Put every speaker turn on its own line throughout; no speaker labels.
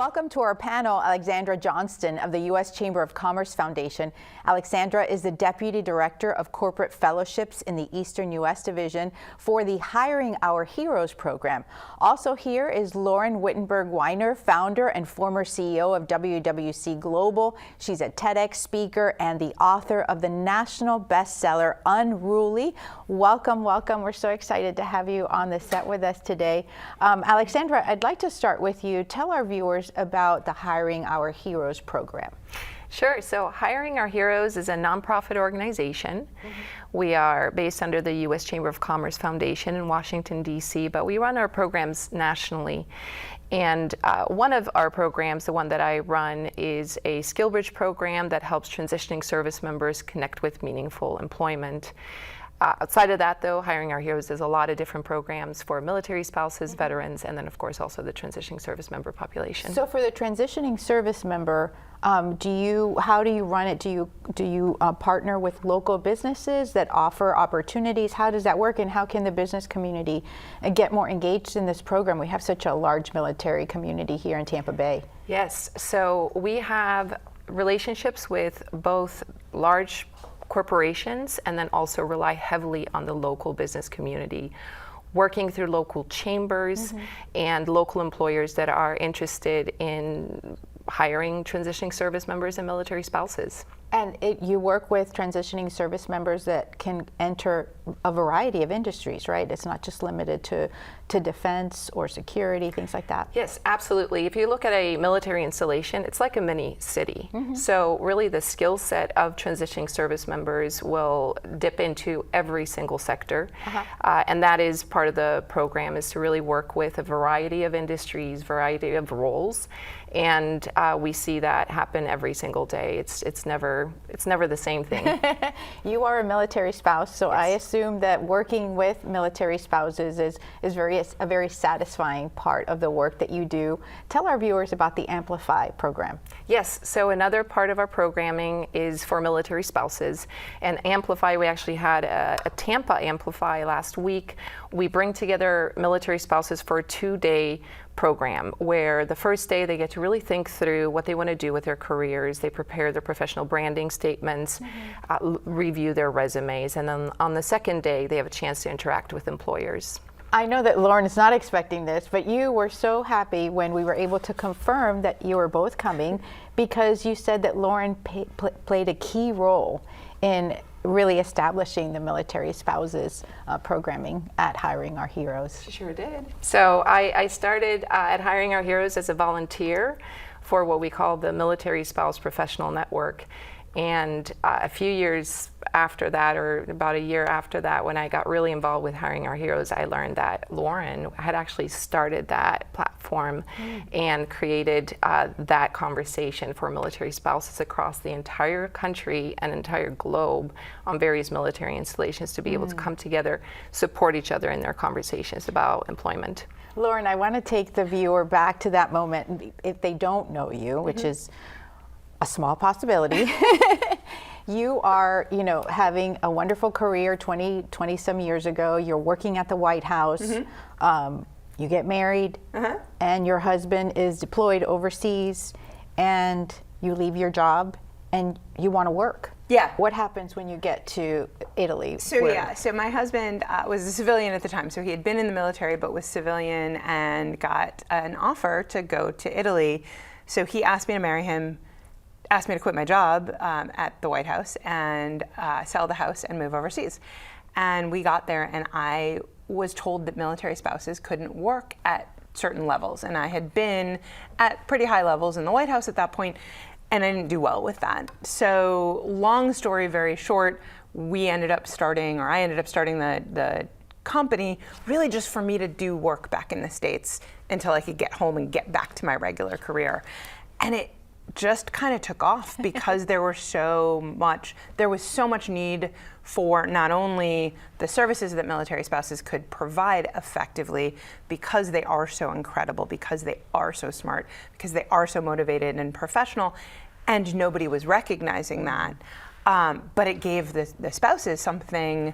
welcome to our panel Alexandra Johnston of the U.S. Chamber of Commerce Foundation. Alexandra is the Deputy Director of Corporate Fellowships in the Eastern U.S. Division for the Hiring Our Heroes program. Also here is Lauren Wittenberg-Weiner, founder and former CEO of WWC Global. She's a TEDx speaker and the author of the national bestseller Unruly. Welcome, welcome. We're so excited to have you on the set with us today. Alexandra, I'd like to start with you. Tell our viewers about the Hiring Our Heroes program.
Sure. So Hiring Our Heroes is a nonprofit organization. We are based under the U.S. Chamber of Commerce Foundation in Washington, D.C., but we run our programs nationally. And one of our programs, the one that I run, is a SkillBridge program that helps transitioning service members connect with meaningful employment. Outside of that, though, Hiring Our Heroes is a lot of different programs for military spouses, veterans, and then, of course, also the transitioning service member population.
So for the transitioning service member, how do you run it? Do you partner with local businesses that offer opportunities? How does that work, and how can the business community get more engaged in this program? We have such a large military community here in Tampa Bay.
Yes, so we have relationships with both large corporations and then also rely heavily on the local business community, working through local chambers and local employers that are interested in hiring transitioning service members and military spouses.
And you work with transitioning service members that can enter a variety of industries, right? It's not just limited to defense or security, things like that.
Yes, absolutely. If you look at a military installation, it's like a mini city. So really the skill set of transitioning service members will dip into every single sector. And that is part of the program, is to really work with a variety of industries, variety of roles. And we see that happen every single day. It's never the same thing.
You are a military spouse, so yes. I assume that working with military spouses is a very satisfying part of the work that you do. Tell our viewers about the Amplify program.
Yes, so another part of our programming is for military spouses. And Amplify, we actually had a Tampa Amplify last week. We bring together military spouses for a 2-day program where the first day they get to really think through what they want to do with their careers. They prepare their professional branding statements, review their resumes, and then on the second day they have a chance to interact with employers.
I know that Lauren is not expecting this, but you were so happy when we were able to confirm that you were both coming, because you said that Lauren played a key role in really establishing the military spouses programming at Hiring Our Heroes.
She sure did. So I started at Hiring Our Heroes as a volunteer for what we call the Military Spouse Professional Network. And a few years after that, or about a year after that, when I got really involved with Hiring Our Heroes, I learned that Lauren had actually started that platform and created that conversation for military spouses across the entire country and entire globe on various military installations to be able to come together, support each other in their conversations about employment.
Lauren, I want to take the viewer back to that moment. If they don't know you, which is a small possibility. You are, having a wonderful career 20 some years ago. You're working at the White House. You get married, and your husband is deployed overseas, and you leave your job, and you want to work.
Yeah.
What happens when you get to Italy?
So my husband was a civilian at the time. So he had been in the military, but was civilian, and got an offer to go to Italy. So he asked me to marry him, asked me to quit my job at the White House and sell the house and move overseas. And we got there, and I was told that military spouses couldn't work at certain levels. And I had been at pretty high levels in the White House at that point, and I didn't do well with that. So long story very short, I ended up starting the company really just for me to do work back in the States until I could get home and get back to my regular career. And it just kind of took off because there was so much need for not only the services that military spouses could provide effectively, because they are so incredible, because they are so smart, because they are so motivated and professional, and nobody was recognizing that. But it gave the spouses something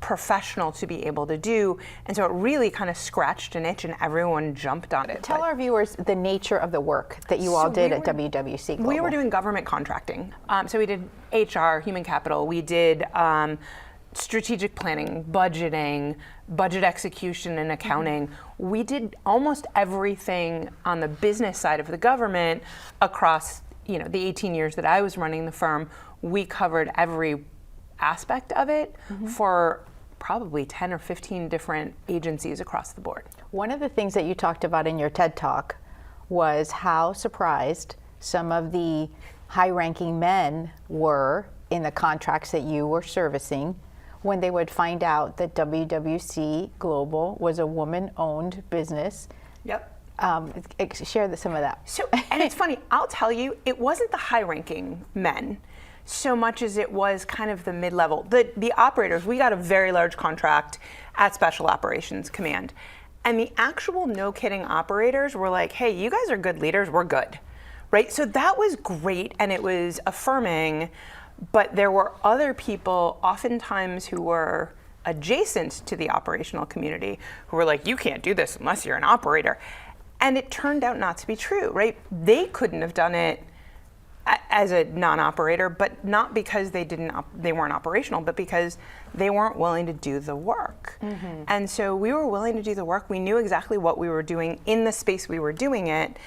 professional to be able to do. And so it really kind of scratched an itch and everyone jumped on it.
Tell our viewers the nature of the work that you all did at WWC Global.
We were doing government contracting. So we did HR, human capital. We did strategic planning, budgeting, budget execution and accounting. We did almost everything on the business side of the government across, the 18 years that I was running the firm. We covered every aspect of it for probably 10 or 15 different agencies across the board.
One of the things that you talked about in your TED Talk was how surprised some of the high-ranking men were in the contracts that you were servicing when they would find out that WWC Global was a woman-owned business.
Yep.
Share some of that.
So, and it's funny, I'll tell you, it wasn't the high-ranking men so much as it was kind of the mid-level. The operators, we got a very large contract at Special Operations Command. And the actual no-kidding operators were like, hey, you guys are good leaders, we're good, right? So that was great and it was affirming, but there were other people oftentimes who were adjacent to the operational community who were like, you can't do this unless you're an operator. And it turned out not to be true, right? They couldn't have done it as a non-operator, but not because they weren't operational, but because they weren't willing to do the work. And so we were willing to do the work. We knew exactly what we were doing in the space we were doing it.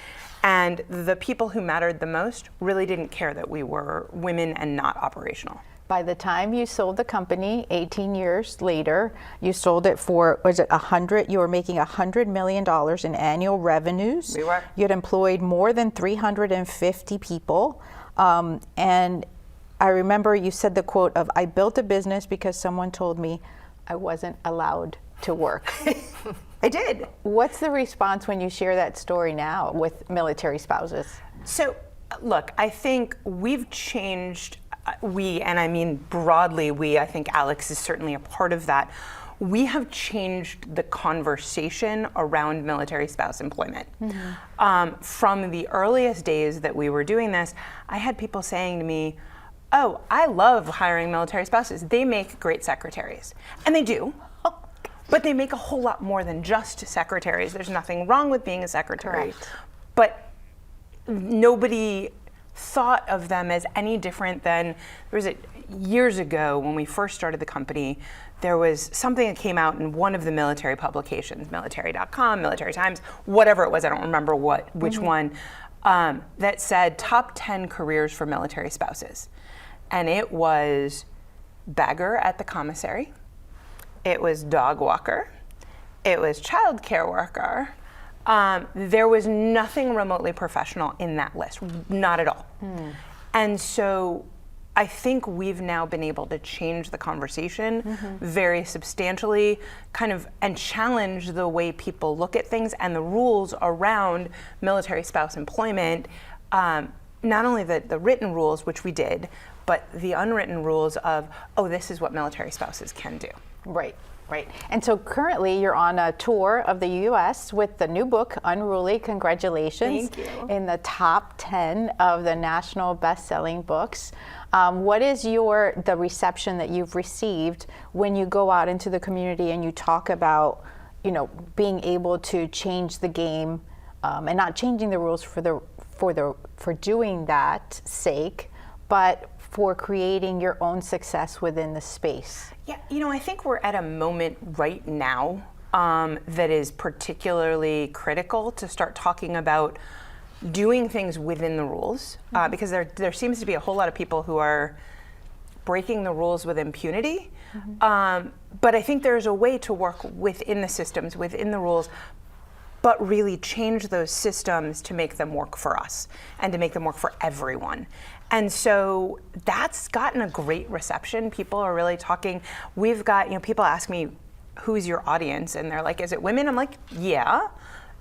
And the people who mattered the most really didn't care that we were women and not operational.
By the time you sold the company 18 years later, you sold it for, you were making $100 million in annual revenues.
We were.
You had employed more than 350 people. And I remember you said the quote of, I built a business because someone told me I wasn't allowed to work.
I did.
What's the response when you share that story now with military spouses?
So, look, I think we've changed, and I mean broadly I think Alex is certainly a part of that. We have changed the conversation around military spouse employment. From the earliest days that we were doing this, I had people saying to me, oh, I love hiring military spouses. They make great secretaries. And they do. But they make a whole lot more than just secretaries. There's nothing wrong with being a secretary.
Correct.
But nobody thought of them as any different than, years ago when we first started the company, there was something that came out in one of the military publications, military.com, Military Times, whatever it was, I don't remember which one, that said top 10 careers for military spouses. And it was bagger at the commissary. It was dog walker. It was child care worker. There was nothing remotely professional in that list, not at all. And so I think we've now been able to change the conversation very substantially, and challenge the way people look at things and the rules around military spouse employment, not only the written rules, which we did, but the unwritten rules of, oh, this is what military spouses can do.
Right. And so currently you're on a tour of the U.S. with the new book, Unruly. Congratulations.
Thank you.
In the top 10 of the national best-selling books. What is the reception that you've received when you go out into the community and you talk about, being able to change the game and not changing the rules for doing that sake, but for creating your own success within the space?
Yeah, I think we're at a moment right now that is particularly critical to start talking about doing things within the rules, because there seems to be a whole lot of people who are breaking the rules with impunity. But I think there's a way to work within the systems, within the rules, but really change those systems to make them work for us and to make them work for everyone. And so that's gotten a great reception. People are really talking. We've got, people ask me, who's your audience? And they're like, is it women? I'm like, yeah.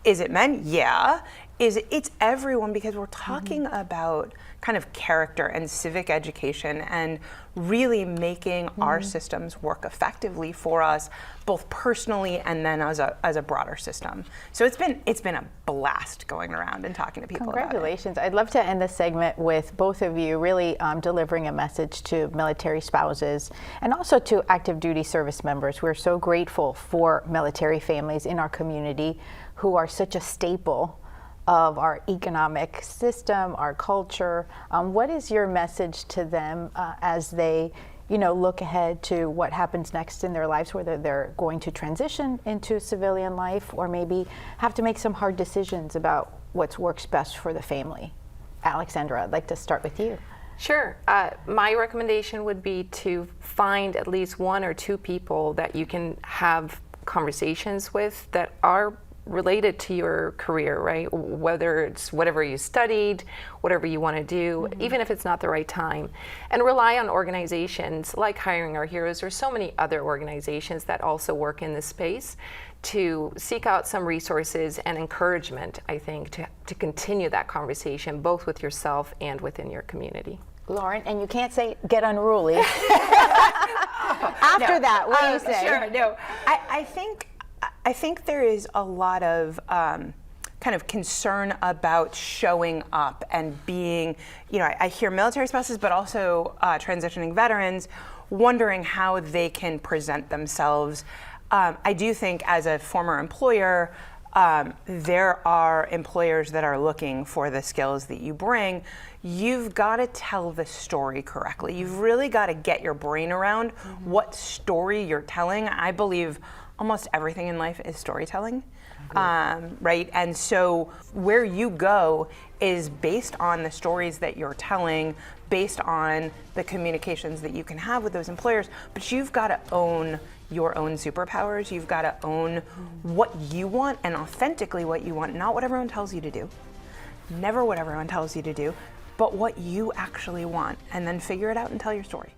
Is it men? Yeah. is it's everyone, because we're talking about kind of character and civic education and really making our systems work effectively for us, both personally and then as a broader system. So it's been a blast going around and talking to people about it.
Congratulations. I'd love to end the segment with both of you really delivering a message to military spouses and also to active duty service members. We're so grateful for military families in our community who are such a staple of our economic system, our culture. What is your message to them as they, look ahead to what happens next in their lives, whether they're going to transition into civilian life or maybe have to make some hard decisions about what works best for the family? Alexandra, I'd like to start with you.
Sure. My recommendation would be to find at least one or two people that you can have conversations with that are related to your career, right? Whether it's whatever you studied, whatever you want to do, even if it's not the right time. And rely on organizations like Hiring Our Heroes. There's so many other organizations that also work in this space to seek out some resources and encouragement, I think, to continue that conversation both with yourself and within your community.
Lauren, and you can't say get unruly. After that, what do you say?
Sure, no. I think there is a lot of kind of concern about showing up and being, I hear military spouses, but also transitioning veterans wondering how they can present themselves. I do think as a former employer, there are employers that are looking for the skills that you bring. You've got to tell the story correctly. You've really got to get your brain around what story you're telling. I believe almost everything in life is storytelling, right? And so where you go is based on the stories that you're telling, based on the communications that you can have with those employers, but you've got to own your own superpowers. You've got to own what you want and authentically what you want, not what everyone tells you to do, never what everyone tells you to do, but what you actually want, and then figure it out and tell your story.